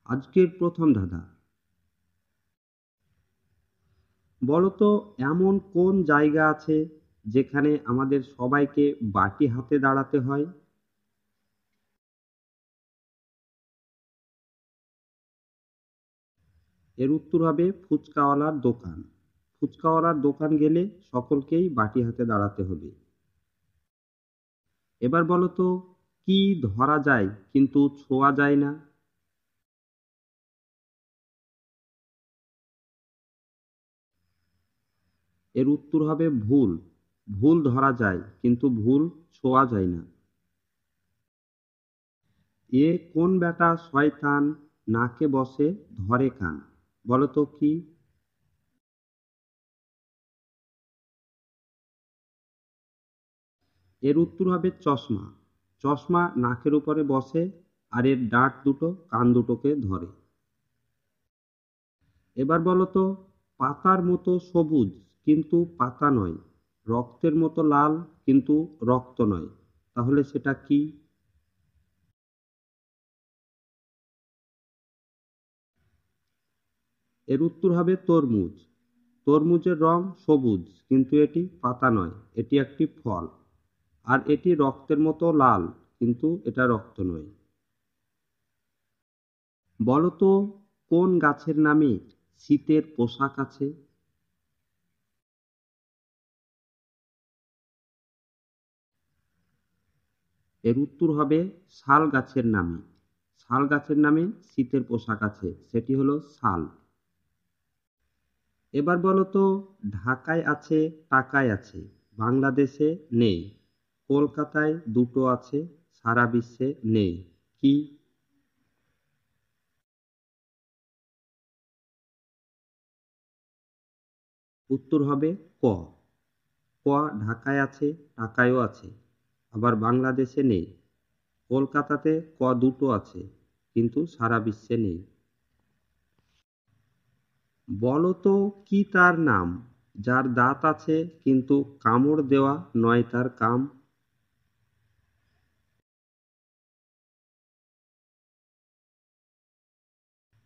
আজকের প্রথম ধাঁধা, বলতো এমন কোন জায়গা আছে যেখানে আমাদের সবাইকে বাটি হাতে দাঁড়াতে হয়? এর উত্তর হবে ফুচকাওয়ালার দোকান। ফুচকাওয়ালার দোকান গেলে সকলকেই বাটি হাতে দাঁড়াতে হবে। এবার বলতো কি ধরা যায় কিন্তু ছোঁয়া যায় না? এর উত্তর হবে ভুল। ভুল ধরা যায় কিন্তু ভুল ছোঁয়া যায় না। এ কোন বেটা শয়তান, নাকে বসে ধরে কান? বলতো কি? এর উত্তর হবে চশমা। চশমা নাকের উপরে বসে আর এর দাঁত দুটো কান দুটোকে ধরে। এবার বলতো পাতার মতো সবুজ কিন্তু পাতা নয়, রক্তের মতো লাল কিন্তু রক্ত নয়, তাহলে সেটা কি? এর উত্তর হবে তরমুজ। তরমুজের রং সবুজ কিন্তু এটি পাতা নয়, এটি একটি ফল। আর এটি রক্তের মতো লাল কিন্তু এটা রক্ত নয়। বলতো কোন গাছের নামে শীতের পোশাক আছে? এর উত্তর হবে শাল গাছের নামে। শাল গাছের নামে শীতের পোশাক আছে, সেটি হলো শাল। এবার বলতো ঢাকায় আছে, টাকায় আছে, বাংলাদেশে নেই, কলকাতায় দুটো আছে, সারা বিশ্বে নেই, কি? উত্তর হবে ক। ক ঢাকায় আছে, টাকায়ও আছে, আবার বাংলাদেশে নেই, কলকাতাতে ক দুটো আছে কিন্তু সারা বিশ্বে নেই। বলতো কি তার নাম, যার দাঁত আছে কিন্তু কামড় দেওয়া নয় তার কাম?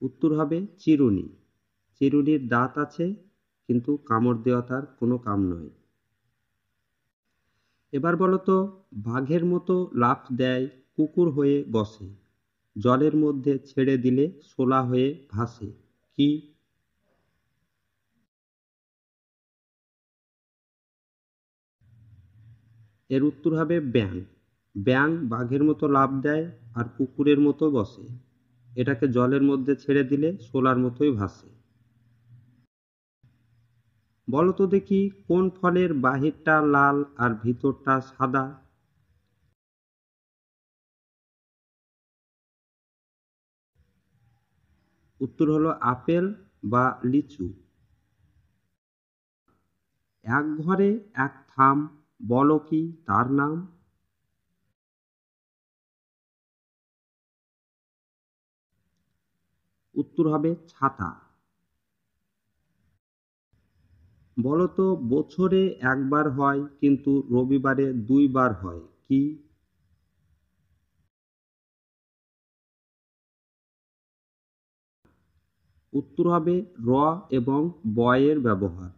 উত্তর হবে চিরুনি। চিরুনির দাঁত আছে কিন্তু কামড় দেওয়া তার কোনো কাম নয়। এবার বলতো বাঘের মতো লাফ দেয়, কুকুর হয়ে বসে, জলের মধ্যে ছেড়ে দিলে শোলা হয়ে ভাসে, কি? এর উত্তর হবে ব্যাঙ। ব্যাঙ বাঘের মতো লাফ দেয় আর কুকুরের মতো বসে, এটাকে জলের মধ্যে ছেড়ে দিলে শোলার মতোই ভাসে। বলতো দেখি কোন ফলের বাহিরটা লাল আর ভিতরটা সাদা? উত্তর হলো আপেল বা লিচু। এক ঘরে এক থাম, বলো কি তার নাম? উত্তর হবে ছাতা। বলতো বছরে একবার হয় কিন্তু রবিবারে দুইবার হয়, কি? উত্তর হবে র এবং বয়ের ব্যবহার।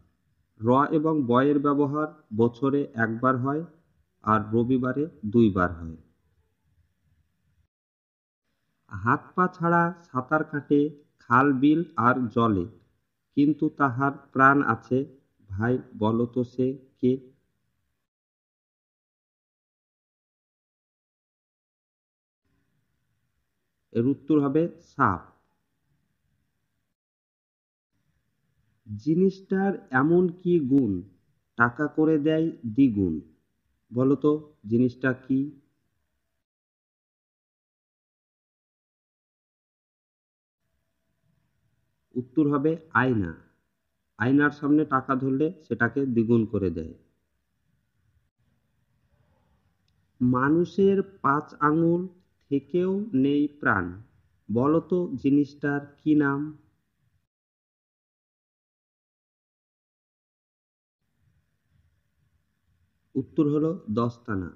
র এবং বয়ের ব্যবহার বছরে একবার হয় আর রবিবারে দুইবার হয়। হাত পা ছাড়া সাঁতার কাটে খাল বিল আর জলে, কিন্তু তাহার প্রাণ আছে, ভাই বলো তো সে কে? এর উত্তর হবে সাপ। জিনিসটার এমন কি গুণ, টাকা করে দেয় দ্বিগুণ? বলো তো জিনিসটা কি? উত্তর হবে আয়না। আয়নার সামনে টাকা ধরলে সেটাকে দ্বিগুণ করে দেয়। মানুষের 5 আঙুল থেকেও নেই প্রাণ, বলো তো জিনিসটার কি নাম? উত্তর হলো দস্তানা।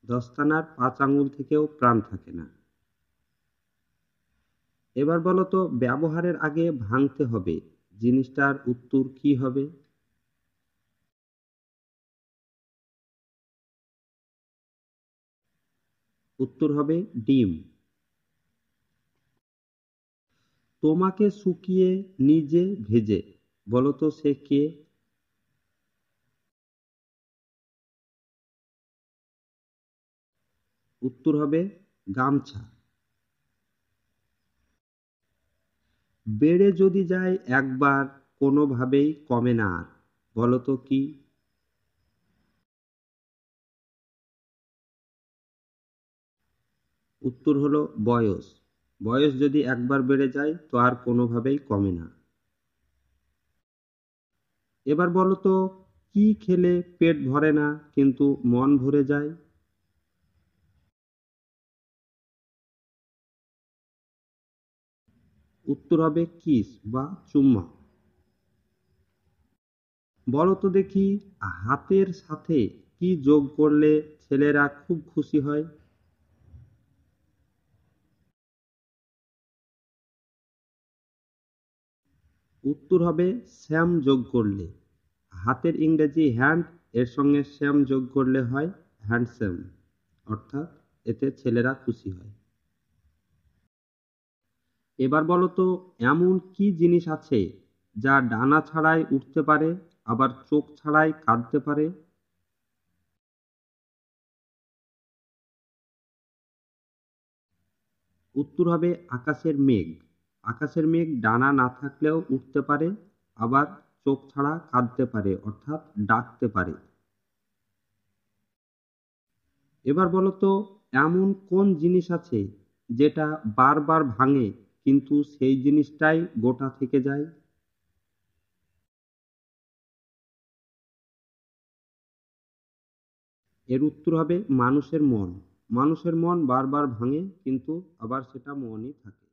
দস্তানার 5 আঙুল থেকেও প্রাণ থাকে না। এবার বলো তো ব্যবহারের আগে ভাঙতে হবে, জিনিসটার উত্তর কি হবে? উত্তর হবে ডিম। তোমাকে শুকিয়ে নিজে ভেজে, বলো তো সে কে? উত্তর হবে গামছা। বেড়ে যদি যায় একবার, কোনোভাবেই কমে না আর, বলো তো কি? উত্তর হলো বয়স। বয়স যদি একবার বেড়ে যায় তো আর কোনোভাবেই কমে না। এবার বলো তো কি খেলে পেট ভরে না কিন্তু মন ভরে যায়? উত্তর হবে কিস বা চুম্মা। বলো তো দেখি হাতের সাথে কি যোগ করলে ছেলেরা খুব খুশি হয়? উত্তর হবে শ্যাম যোগ করলে। হাতের ইংরেজি হ্যান্ড, এর সঙ্গে শ্যাম যোগ করলে হয় হ্যান্ডসাম, অর্থাৎ এতে ছেলেরা খুশি হয়। এবার বলো তো এমন কি জিনিস আছে যা ডানা ছাড়াই উঠতে পারে আবার চোখ ছাড়াই কাঁদতে পারে? উত্তর হবে আকাশের মেঘ। আকাশের মেঘ ডানা না থাকলেও উঠতে পারে, আবার চোখ ছাড়া কাঁদতে পারে, অর্থাৎ ডাকতে পারে। এবার বলো তো এমন কোন জিনিস আছে যেটা বারবার ভাঙে কিন্তু সেই জিনিসটাই গোটা থেকে যায়? এর উত্তর হবে মানুষের মন। মানুষের মন বারবার ভাঙে কিন্তু আবার সেটা মনই থাকে।